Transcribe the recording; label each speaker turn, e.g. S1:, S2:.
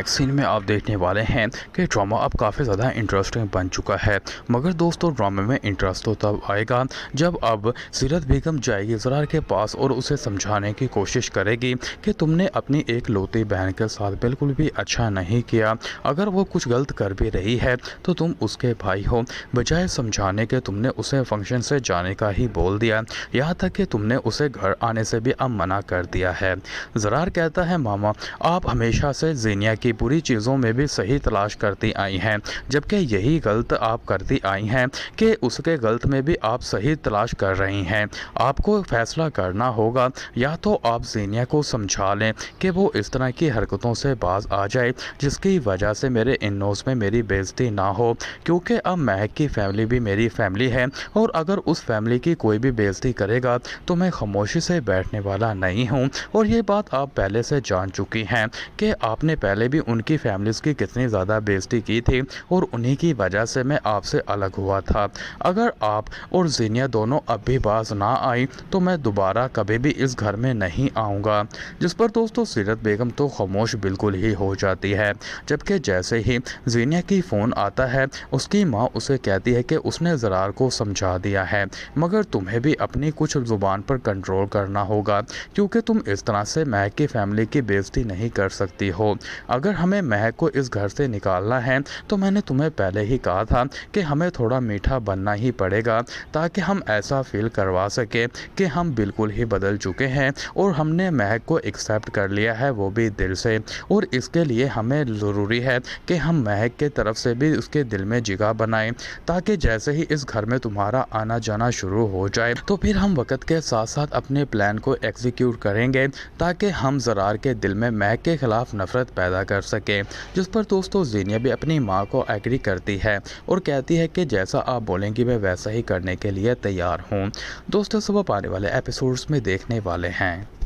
S1: Scene में आप देखने वाले हैं कि ड्रामा अब काफ़ी ज़्यादा इंटरेस्टिंग बन चुका है। मगर दोस्तों, ड्रामे में इंटरेस्ट तो तब आएगा जब अब सीरत बेगम जाएगी ज़रार के पास और उसे समझाने की कोशिश करेगी कि तुमने अपनी एक लौती बहन के साथ बिल्कुल भी अच्छा नहीं किया। अगर वो कुछ गलत कर भी रही है तो तुम उसके भाई हो। बजाय समझाने के तुमने उसे फंक्शन से जाने का ही बोल दिया, यहाँ तक कि तुमने उसे घर आने से भी अब मना कर दिया है। ज़रार कहता है, मामा आप हमेशा से ज़ेनिया की बुरी चीज़ों में भी सही तलाश करती आई हैं, जबकि यही गलत आप करती आई हैं कि उसके गलत में भी आप सही तलाश कर रही हैं। आपको फैसला करना होगा, या तो आप ज़ेनिया को समझा लें कि वो इस तरह की हरकतों से बाज आ जाए जिसकी वजह से मेरे इन नोज़ में मेरी बेइज्जती ना हो, क्योंकि अब महक की फैमिली भी मेरी फैमिली है और अगर उस फैमिली की कोई भी बेइज्जती करेगा तो मैं खामोशी से बैठने वाला नहीं हूँ। और ये बात आप पहले से जान चुकी हैं कि आपने पहले भी उनकी फैमिलीज़ की कितनी ज़्यादा बेइज्जती की थी और उन्हीं की वजह से मैं आपसे अलग हुआ था। अगर आप और ज़ेनिया दोनों अब भी बाज ना आई तो मैं दोबारा कभी भी इस घर में नहीं आऊँगा। जिस पर दोस्तों सीरत बेगम तो खामोश बिल्कुल ही हो जाती है, जबकि जैसे ही ज़ेनिया की फ़ोन आता है उसकी माँ उसे कहती है कि उसने ज़रार को समझा दिया है, मगर तुम्हें भी अपनी कुछ ज़ुबान पर कंट्रोल करना होगा, क्योंकि तुम इस तरह से महक की फैमिली की बेइज्जती नहीं कर सकती हो। अगर हमें महक को इस घर से निकालना है तो मैंने तुम्हें पहले ही कहा था कि हमें थोड़ा मीठा बनना ही पड़ेगा, ताकि हम ऐसा फील करवा सके कि हम बिल्कुल ही बदल चुके हैं और हमने महक को एक्सेप्ट कर लिया है, वो भी दिल से। और इसके लिए हमें ज़रूरी है कि हम महक के तरफ से भी उसके दिल में जगह बनाएं, ताकि जैसे ही इस घर में तुम्हारा आना जाना शुरू हो जाए तो फिर हम वक्त के साथ साथ अपने प्लान को एग्जीक्यूट करेंगे, ताकि हम ज़रार के दिल में महक के खिलाफ नफरत पैदा कर सके। जिस पर दोस्तों ज़ेनिया भी अपनी माँ को एग्री करती है और कहती है कि जैसा आप बोलेंगी मैं वैसा ही करने के लिए तैयार हूँ। दोस्तों, सब आप आने वाले एपिसोड्स में देखने वाले हैं।